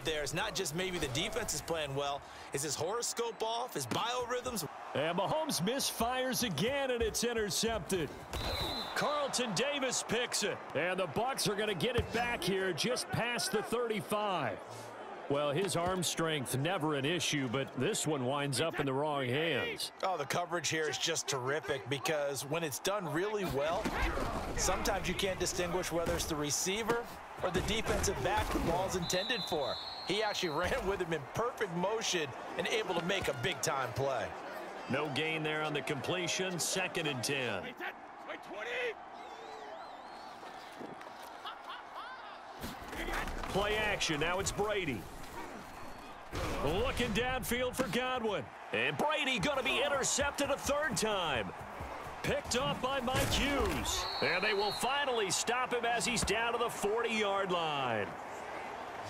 There's not just maybe the defense is playing well. Is his horoscope off? His biorhythms? And Mahomes misfires again, and it's intercepted. Carlton Davis picks it. And the Bucs are going to get it back here just past the 35. Well, his arm strength, never an issue, but this one winds up in the wrong hands. Oh, the coverage here is just terrific because when it's done really well, sometimes you can't distinguish whether it's the receiver or the defensive back the ball's intended for. He actually ran with him in perfect motion and able to make a big-time play. No gain there on the completion, 2nd and 10. Play action, now it's Brady. Looking downfield for Godwin. And Brady going to be intercepted a 3rd time. Picked off by Mike Hughes. And they will finally stop him as he's down to the 40-yard line.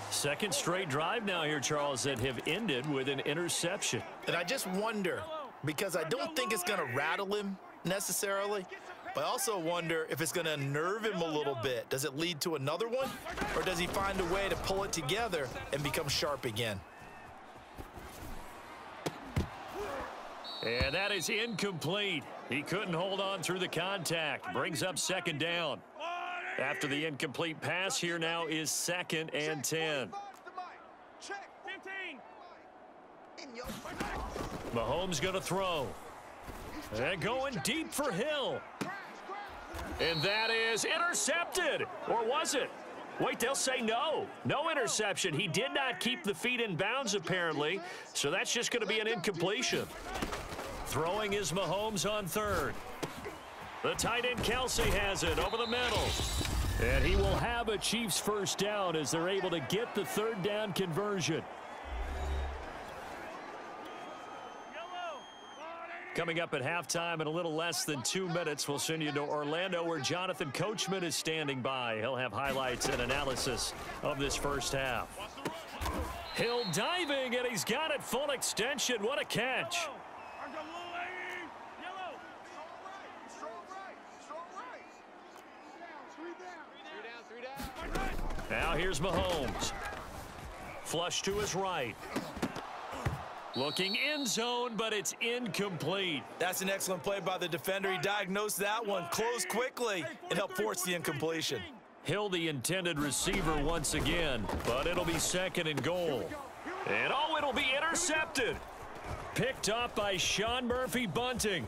2nd straight drive now here, Charles, that have ended with an interception. And I just wonder, because I don't think it's going to rattle him necessarily, but I also wonder if it's going to unnerve him a little bit. Does it lead to another one, or does he find a way to pull it together and become sharp again? And that is incomplete. He couldn't hold on through the contact. Brings up 2nd down. After the incomplete pass, here now is 2nd and 10. Mahomes going to throw. And going deep for Hill. And that is intercepted. Or was it? Wait, they'll say no. No interception. He did not keep the feet in bounds, apparently. So that's just going to be an incompletion. Throwing is Mahomes on 3rd. The tight end Kelsey has it over the middle. And he will have a Chiefs 1st down as they're able to get the 3rd down conversion. Coming up at halftime in a little less than 2 minutes, we'll send you to Orlando where Jonathan Coachman is standing by. He'll have highlights and analysis of this 1st half. Hill diving, and he's got it full extension. What a catch. Now here's Mahomes. Flush to his right. Looking end zone, but it's incomplete. That's an excellent play by the defender. He diagnosed that one, closed quickly, and helped force the incompletion. Hill, the intended receiver once again, but it'll be 2nd and goal. And oh, it'll be intercepted. Picked up by Sean Murphy-Bunting.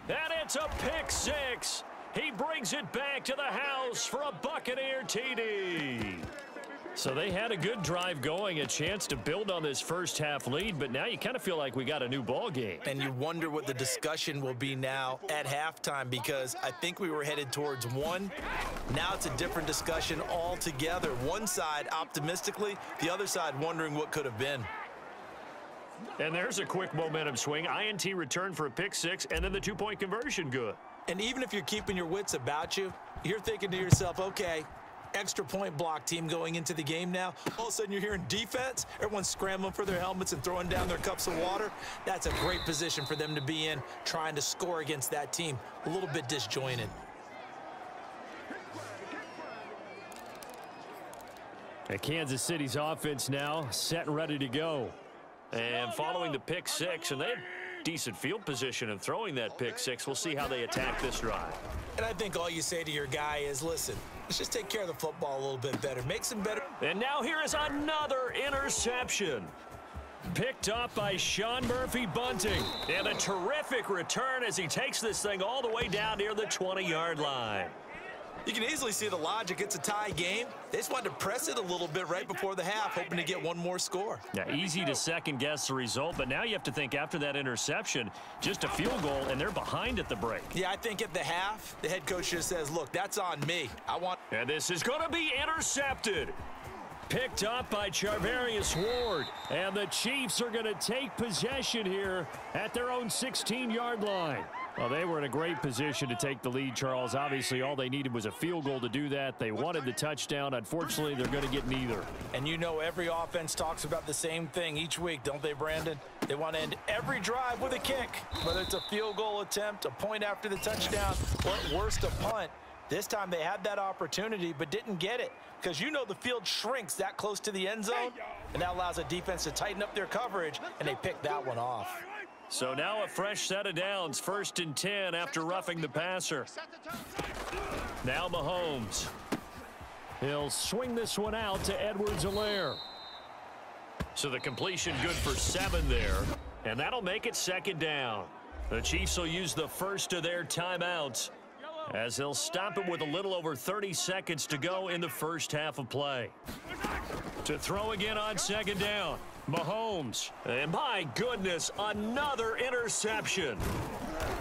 And it's a pick 6. He brings it back to the house for a Buccaneer TD. So they had a good drive going, a chance to build on this 1st half lead, but now you kind of feel like we got a new ball game. And you wonder what the discussion will be now at halftime, because I think we were headed towards one. Now it's a different discussion altogether. One side optimistically, the other side wondering what could have been. And there's a quick momentum swing. INT return for a pick 6, and then the 2-point conversion good. And even if you're keeping your wits about you, you're thinking to yourself, okay, extra point block team going into the game now. All of a sudden you're hearing defense. Everyone's scrambling for their helmets and throwing down their cups of water. That's a great position for them to be in, trying to score against that team. A little bit disjointed. And Kansas City's offense now set and ready to go. And following the pick 6, and they had decent field position in throwing that pick 6. We'll see how they attack this drive. And I think all you say to your guy is, listen, let's just take care of the football a little bit better. Make some better. And now here is another interception. Picked up by Sean Murphy-Bunting. And a terrific return as he takes this thing all the way down near the 20-yard line. You can easily see the logic. It's a tie game. They just wanted to press it a little bit right before the half, hoping to get one more score. Yeah, easy to second-guess the result, but now you have to think after that interception, just a field goal, and they're behind at the break. Yeah, I think at the half, the head coach just says, look, that's on me. And this is going to be intercepted. Picked up by Charvarius Ward. And the Chiefs are going to take possession here at their own 16-yard line. Well, they were in a great position to take the lead, Charles. Obviously, all they needed was a field goal to do that. They wanted the touchdown. Unfortunately, they're going to get neither. And you know every offense talks about the same thing each week, don't they, Brandon? They want to end every drive with a kick, whether it's a field goal attempt, a point after the touchdown, or at worst, a punt. This time they had that opportunity but didn't get it because you know the field shrinks that close to the end zone, and that allows a defense to tighten up their coverage, and they picked that one off. So now a fresh set of downs, 1st and 10 after roughing the passer. Now Mahomes. He'll swing this one out to Edwards-Helaire. So the completion good for 7 there, and that'll make it 2nd down. The Chiefs will use the first of their timeouts as they'll stop it with a little over 30 seconds to go in the first half of play. To throw again on 2nd down. Mahomes, and my goodness, another interception.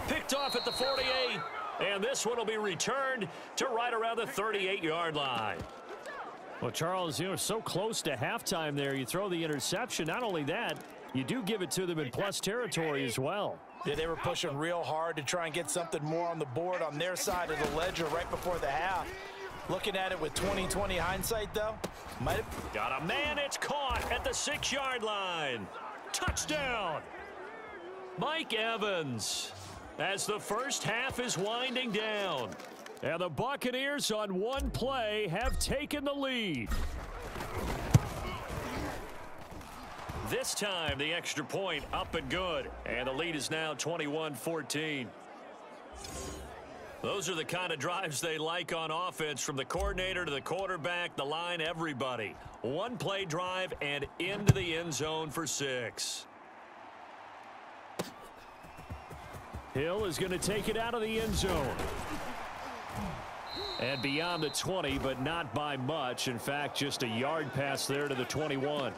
Picked off at the 48, and this one will be returned to right around the 38-yard line. Well, Charles, you know, so close to halftime there. You throw the interception. Not only that, you do give it to them in plus territory as well. Yeah, they were pushing real hard to try and get something more on the board on their side of the ledger right before the half. Looking at it with 20/20 hindsight, though, might have got a man. It's caught at the 6-yard line. Touchdown. Mike Evans as the first half is winding down. And the Buccaneers on one play have taken the lead. This time the extra point up and good. And the lead is now 21-14. Those are the kind of drives they like on offense, from the coordinator to the quarterback, the line, everybody. One play drive and into the end zone for 6. Hill is going to take it out of the end zone. And beyond the 20, but not by much. In fact, just a yard pass there to the 21.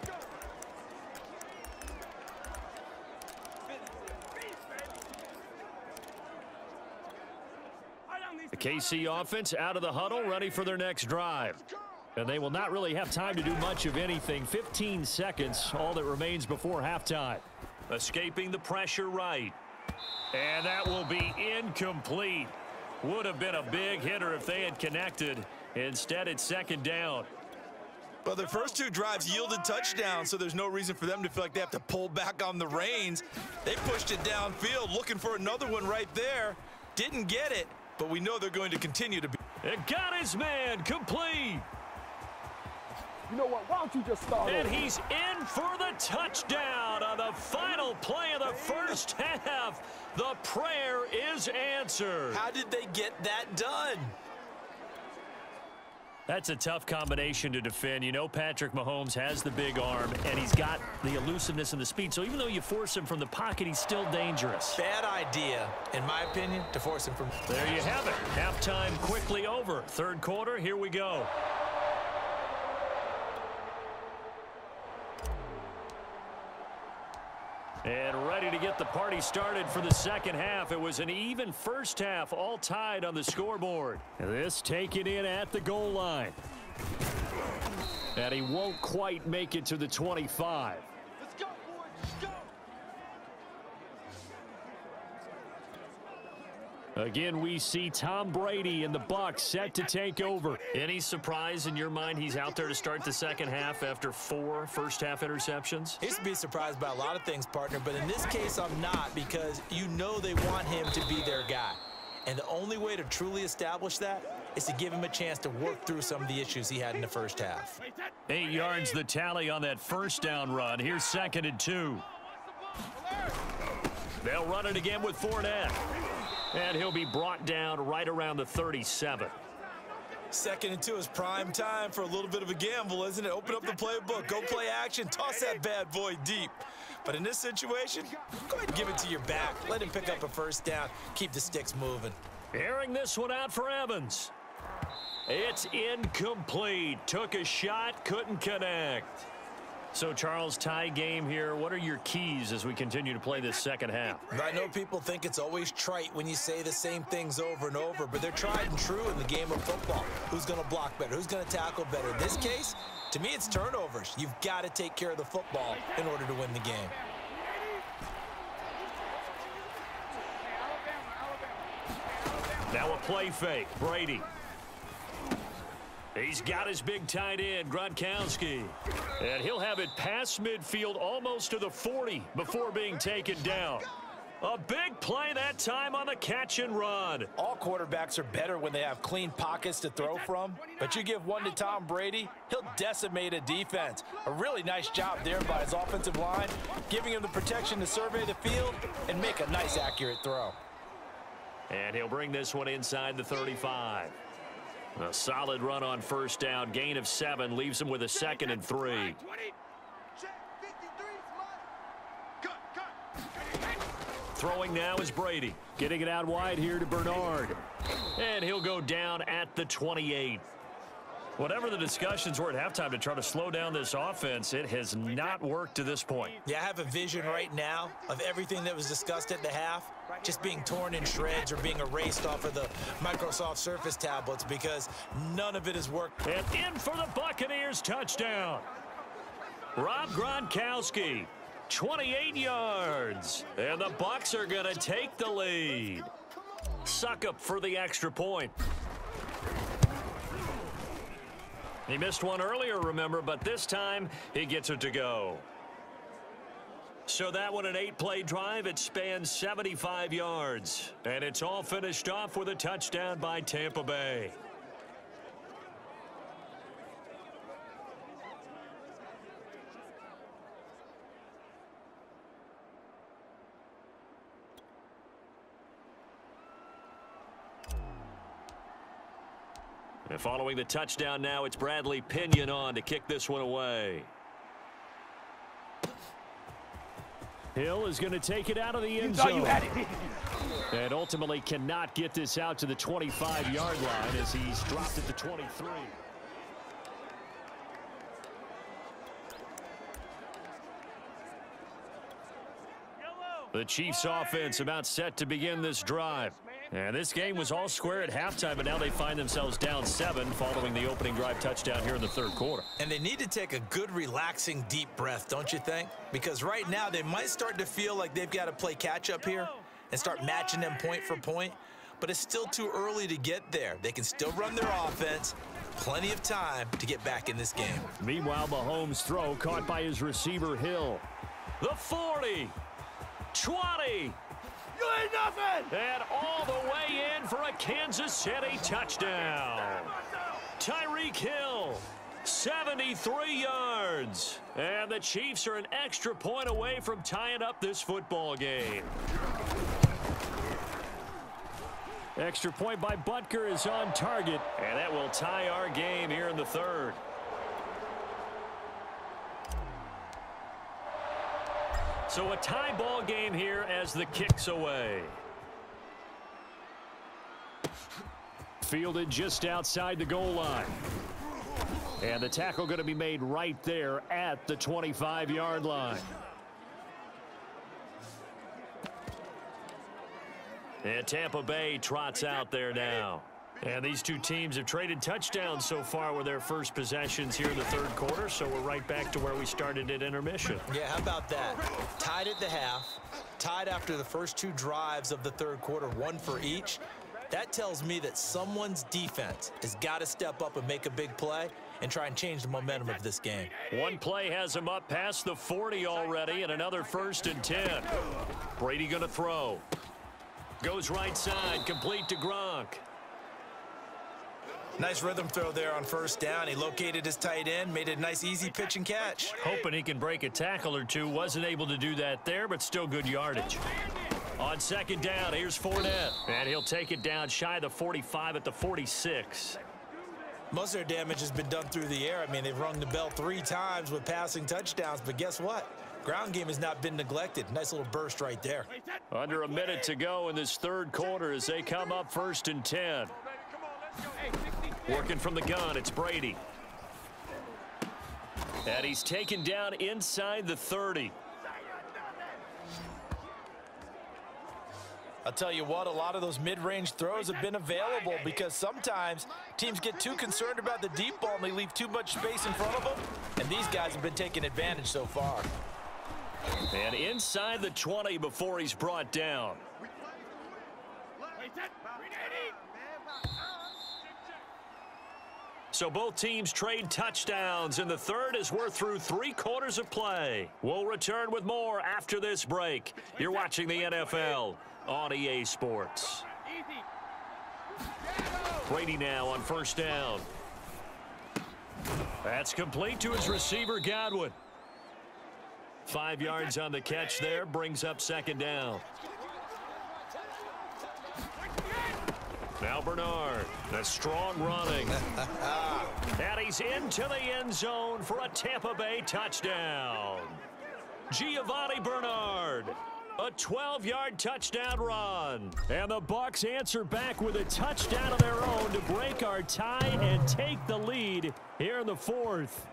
The KC offense out of the huddle, ready for their next drive. And they will not really have time to do much of anything. 15 seconds, all that remains before halftime. Escaping the pressure right. And that will be incomplete. Would have been a big hitter if they had connected. Instead, it's 2nd down. Well, their first 2 drives yielded touchdowns, so there's no reason for them to feel like they have to pull back on the reins. They pushed it downfield, looking for another one right there. Didn't get it. But we know they're going to continue to be. It got his man complete. You know what? Why don't you just start? And he's in for the touchdown on the final play of the first half. The prayer is answered. How did they get that done? That's a tough combination to defend. You know Patrick Mahomes has the big arm, and he's got the elusiveness and the speed. So even though you force him from the pocket, he's still dangerous. Bad idea, in my opinion, to force him from. There you have it. Halftime quickly over. 3rd quarter, here we go. And ready to get the party started for the 2nd half. It was an even first half, all tied on the scoreboard. This taken in at the goal line. And he won't quite make it to the 25. Let's go, boys. Let's go. Again, we see Tom Brady and the Bucs set to take over. Any surprise in your mind he's out there to start the 2nd half after 4 first-half interceptions? He used to be surprised by a lot of things, partner, but in this case I'm not, because you know they want him to be their guy. And the only way to truly establish that is to give him a chance to work through some of the issues he had in the first half. 8 yards the tally on that first down run. Here's 2nd and 2. They'll run it again with Fournette. And he'll be brought down right around the 37. 2nd and 2 is prime time for a little bit of a gamble, isn't it? Open up the playbook, go play action, toss that bad boy deep. But in this situation, go ahead and give it to your back. Let him pick up a first down. Keep the sticks moving. Airing this one out for Evans. It's incomplete. Took a shot, couldn't connect. So, Charles, tie game here. What are your keys as we continue to play this 2nd half? I know people think it's always trite when you say the same things over and over, but they're tried and true in the game of football. Who's going to block better? Who's going to tackle better? In this case, to me, it's turnovers. You've got to take care of the football in order to win the game. Now a play fake. Brady. He's got his big tight end, Gronkowski. And he'll have it past midfield almost to the 40 before being taken down. A big play that time on the catch and run. All quarterbacks are better when they have clean pockets to throw from, but you give one to Tom Brady, he'll decimate a defense. A really nice job there by his offensive line, giving him the protection to survey the field and make a nice, accurate throw. And he'll bring this one inside the 35. A solid run on first down. Gain of 7 leaves him with a 2nd and 3. Throwing now is Brady. Getting it out wide here to Bernard. And he'll go down at the 28. Whatever the discussions were at halftime to try to slow down this offense, it has not worked to this point. Yeah, I have a vision right now of everything that was discussed at the half just being torn in shreds or being erased off of the Microsoft Surface tablets because none of it has worked. And in for the Buccaneers touchdown. Rob Gronkowski, 28 yards. And the Bucs are going to take the lead. Succop for the extra point. He missed one earlier, remember, but this time he gets it to go. So that one, an 8-play drive. It spans 75 yards. And it's all finished off with a touchdown by Tampa Bay. And following the touchdown now, it's Bradley Pinion on to kick this one away. Hill is going to take it out of the end zone. And ultimately cannot get this out to the 25-yard line as he's dropped at the 23. The Chiefs offense about set to begin this drive. And this game was all square at halftime, but now they find themselves down 7 following the opening drive touchdown here in the third quarter. And they need to take a good, relaxing, deep breath, don't you think? Because right now they might start to feel like they've got to play catch-up here and start matching them point for point. But it's still too early to get there. They can still run their offense. Plenty of time to get back in this game. Meanwhile, Mahomes' throw caught by his receiver, Hill. The 40. 20. You ain't nothing! And all the way in for a Kansas City touchdown. Tyreek Hill, 73 yards. And the Chiefs are an extra point away from tying up this football game. Extra point by Butker is on target. And that will tie our game here in the third. So a tie ball game here as the kick's away. Fielded just outside the goal line. And the tackle going to be made right there at the 25-yard line. And Tampa Bay trots out there now. And these two teams have traded touchdowns so far with their first possessions here in the third quarter, so we're right back to where we started at intermission. Yeah, how about that? Tied at the half, tied after the first 2 drives of the third quarter, 1 for each. That tells me that someone's defense has got to step up and make a big play and try and change the momentum of this game. One play has him up past the 40 already, and another 1st and 10. Brady going to throw. Goes right side, complete to Gronk. Nice rhythm throw there on first down. He located his tight end, made it a nice easy pitch and catch. Hoping he can break a tackle or two. Wasn't able to do that there, but still good yardage. On second down, here's Fournette. And he'll take it down shy of the 45 at the 46. Most of their damage has been done through the air. I mean, they've rung the bell 3 times with passing touchdowns, but guess what? Ground game has not been neglected. Nice little burst right there. Under a minute to go in this third quarter as they come up 1st and 10. Working from the gun, it's Brady. And he's taken down inside the 30. I'll tell you what, a lot of those mid-range throws have been available because sometimes teams get too concerned about the deep ball and they leave too much space in front of them. And these guys have been taking advantage so far. And inside the 20 before he's brought down. So both teams trade touchdowns in the third as we're through 3 quarters of play. We'll return with more after this break. You're watching the NFL on EA Sports. Brady now on first down. That's complete to his receiver, Godwin. 5 yards on the catch there, brings up second down. Now Bernard, the strong running. And he's into the end zone for a Tampa Bay touchdown. Giovanni Bernard, a 12-yard touchdown run. And the Bucs answer back with a touchdown of their own to break our tie and take the lead here in the fourth.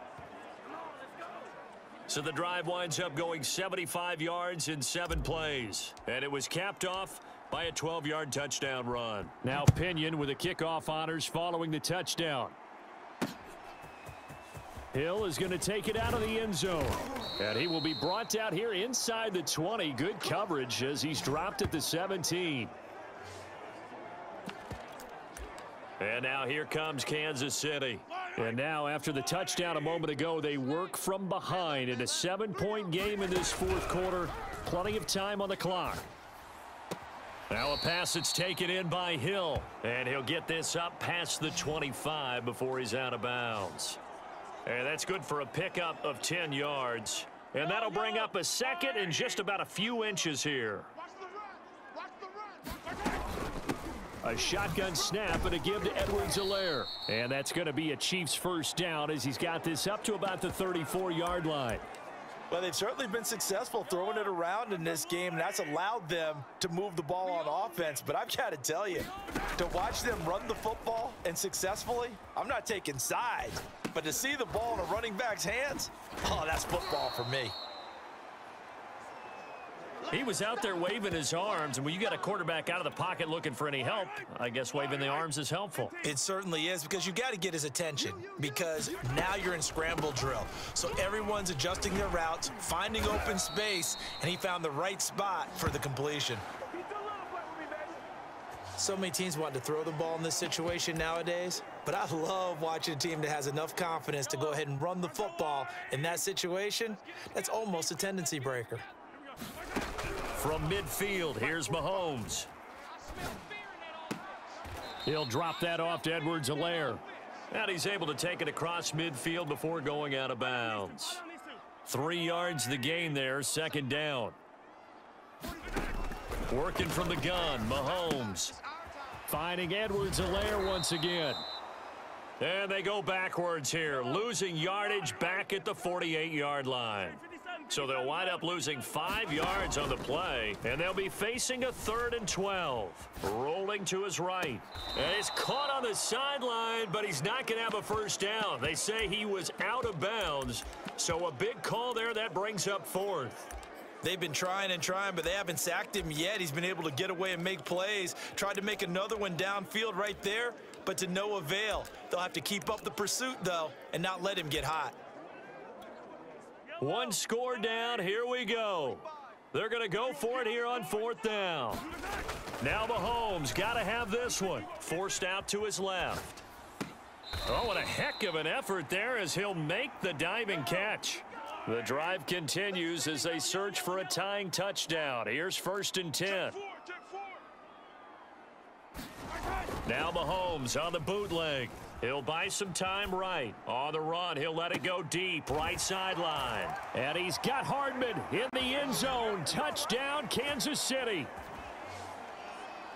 So the drive winds up going 75 yards in 7 plays. And it was capped off by a 12-yard touchdown run. Now Pinion with the kickoff honors following the touchdown. Hill is going to take it out of the end zone. And he will be brought out here inside the 20. Good coverage as he's dropped at the 17. And now here comes Kansas City. And now after the touchdown a moment ago, they work from behind in a 7-point game in this fourth quarter. Plenty of time on the clock. Now a pass that's taken in by Hill. And he'll get this up past the 25 before he's out of bounds. And that's good for a pickup of 10 yards. And that'll bring up a second and just about a few inches here. A shotgun snap and a give to Edwards-Helaire. And that's going to be a Chiefs first down as he's got this up to about the 34-yard line. Well, they've certainly been successful throwing it around in this game, and that's allowed them to move the ball on offense. But I've got to tell you, to watch them run the football and successfully, I'm not taking sides. But to see the ball in a running back's hands, oh, that's football for me. He was out there waving his arms, and when you got a quarterback out of the pocket looking for any help, I guess waving the arms is helpful. It certainly is, because you got to get his attention, because now you're in scramble drill. So everyone's adjusting their routes, finding open space, and he found the right spot for the completion. So many teams want to throw the ball in this situation nowadays, but I love watching a team that has enough confidence to go ahead and run the football in that situation. That's almost a tendency breaker. From midfield, here's Mahomes. He'll drop that off to Edwards-Helaire. And he's able to take it across midfield before going out of bounds. 3 yards the gain there, second down. Working from the gun, Mahomes. Finding Edwards-Helaire once again. And they go backwards here, losing yardage back at the 48-yard line. So they'll wind up losing 5 yards on the play, and they'll be facing a 3rd and 12. Rolling to his right. And he's caught on the sideline, but he's not going to have a first down. They say he was out of bounds, so a big call there that brings up 4th. They've been trying and trying, but they haven't sacked him yet. He's been able to get away and make plays. Tried to make another one downfield right there, but to no avail. They'll have to keep up the pursuit, though, and not let him get hot. 1 score down. Here we go. They're going to go for it here on 4th down. Now Mahomes got to have this one. Forced out to his left. Oh, what a heck of an effort there as he'll make the diving catch. The drive continues as they search for a tying touchdown. Here's 1st and 10. Now Mahomes on the bootleg. He'll buy some time right. On the run, he'll let it go deep, right sideline. And he's got Hardman in the end zone. Touchdown, Kansas City.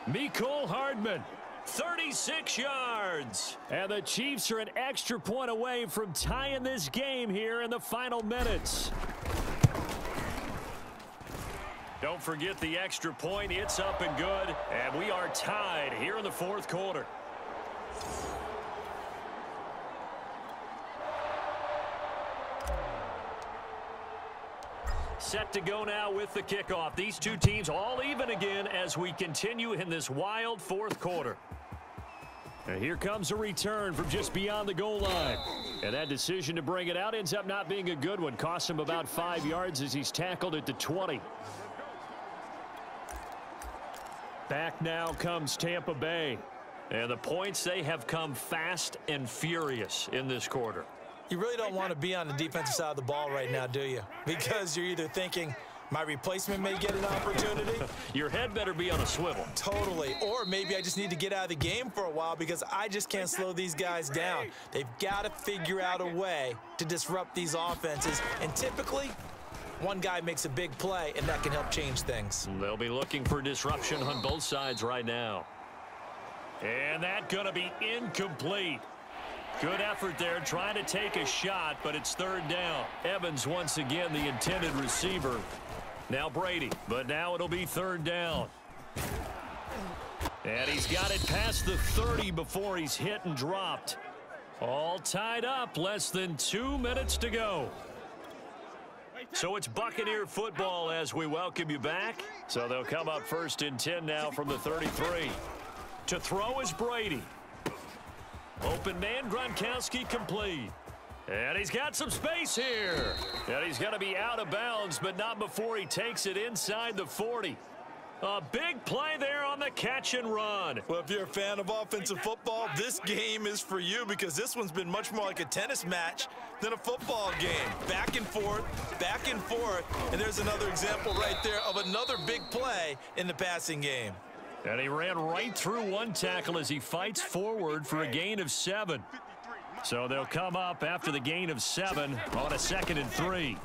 Mecole Hardman, 36 yards. And the Chiefs are an extra point away from tying this game here in the final minutes. Don't forget the extra point. It's up and good. And we are tied here in the 4th quarter. Set to go now with the kickoff. These two teams all even again as we continue in this wild 4th quarter. And here comes a return from just beyond the goal line. And that decision to bring it out ends up not being a good one. Costs him about 5 yards as he's tackled at the 20. Back now comes Tampa Bay. And the points, they have come fast and furious in this quarter. You really don't want to be on the defensive side of the ball right now, do you? Because you're either thinking, my replacement may get an opportunity. Your head better be on a swivel. Totally. Or maybe I just need to get out of the game for a while because I just can't slow these guys down. They've got to figure out a way to disrupt these offenses. And typically, one guy makes a big play, and that can help change things. They'll be looking for disruption on both sides right now. And that's going to be incomplete. Good effort there, trying to take a shot, but it's third down. Evans once again the intended receiver. Now Brady, but now it'll be third down. And he's got it past the 30 before he's hit and dropped. All tied up, less than 2 minutes to go. So it's Buccaneer football as we welcome you back. So they'll come up first and 10 now from the 33. To throw is Brady. Open man, Gronkowski complete. And he's got some space here. And he's going to be out of bounds, but not before he takes it inside the 40. A big play there on the catch and run. Well, if you're a fan of offensive football, this game is for you because this one's been much more like a tennis match than a football game. Back and forth, and there's another example right there of another big play in the passing game. And he ran right through one tackle as he fights forward for a gain of 7. So they'll come up after the gain of 7 on a 2nd and 3.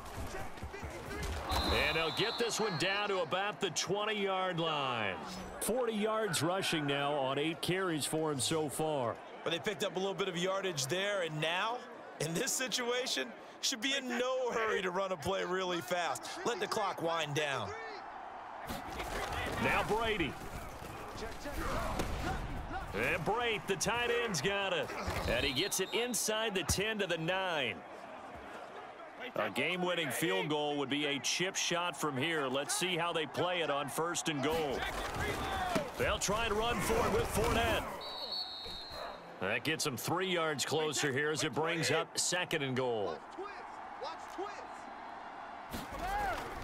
And they'll get this one down to about the 20-yard line. 40 yards rushing now on 8 carries for him so far. But they picked up a little bit of yardage there, and now, in this situation, should be in no hurry to run a play really fast. Let the clock wind down. Now Brady. And Brate, the tight end's got it. And he gets it inside the 10 to the 9. A game-winning field goal would be a chip shot from here. Let's see how they play it on 1st and goal. They'll try and run for it with Fournette. That gets them 3 yards closer here as it brings up 2nd and goal.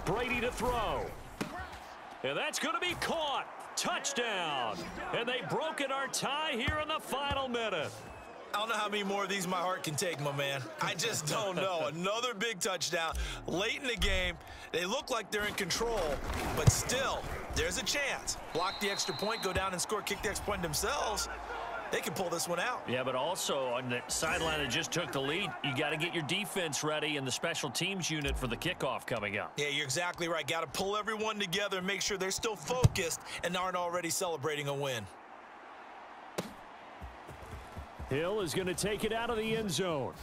Brady to throw. And that's going to be caught. Touchdown. And they've broken our tie here in the final minute. I don't know how many more of these my heart can take, my man. I just don't know. Another big touchdown late in the game. They look like they're in control, but still, there's a chance. Block the extra point, go down and score, kick the extra point themselves. They can pull this one out. Yeah, but also on the sideline that just took the lead, you got to get your defense ready and the special teams unit for the kickoff coming up. Yeah, you're exactly right. Got to pull everyone together and make sure they're still focused and aren't already celebrating a win. Hill is going to take it out of the end zone.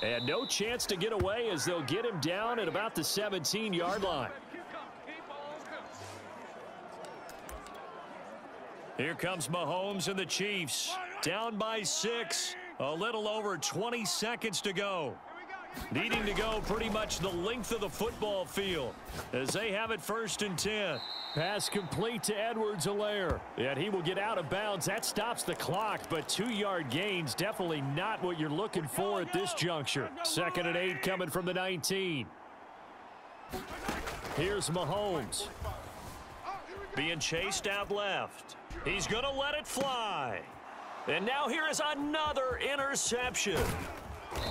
And no chance to get away as they'll get him down at about the 17-yard line. Here comes Mahomes and the Chiefs. Down by 6. A little over 20 seconds to go. Needing to go pretty much the length of the football field as they have it 1st and 10. Pass complete to Edwards-Helaire. And he will get out of bounds. That stops the clock, but 2-yard gains definitely not what you're looking for at this juncture. 2nd and 8 coming from the 19. Here's Mahomes. Being chased out left. He's going to let it fly. And now here is another interception.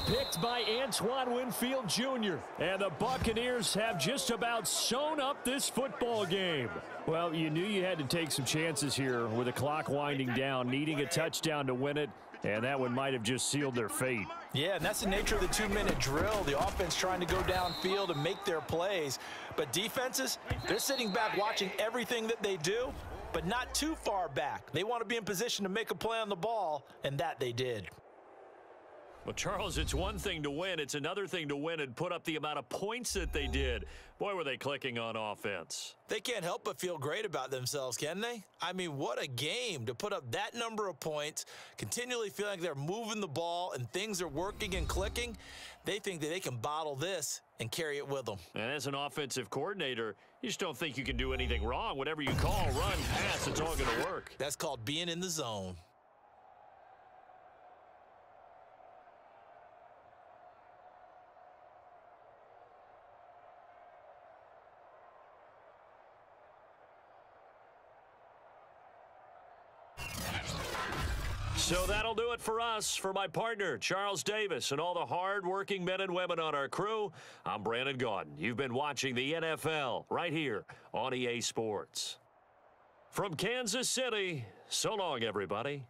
Picked by Antoine Winfield Jr. And the Buccaneers have just about sewn up this football game. Well, you knew you had to take some chances here with the clock winding down, needing a touchdown to win it. And that one might have just sealed their fate. Yeah, and that's the nature of the 2-minute drill. The offense trying to go downfield and make their plays. But defenses, they're sitting back watching everything that they do, but not too far back. They want to be in position to make a play on the ball, and that they did. Well, Charles, it's one thing to win. It's another thing to win and put up the amount of points that they did. Boy, were they clicking on offense. They can't help but feel great about themselves, can they? I mean, what a game to put up that number of points, continually feeling like they're moving the ball and things are working and clicking. They think that they can bottle this and carry it with them. And as an offensive coordinator, you just don't think you can do anything wrong. Whatever you call, run, pass, it's all going to work. That's called being in the zone. So that'll do it for us. For my partner, Charles Davis, and all the hard-working men and women on our crew, I'm Brandon Gaudin. You've been watching the NFL right here on EA Sports. From Kansas City, so long, everybody.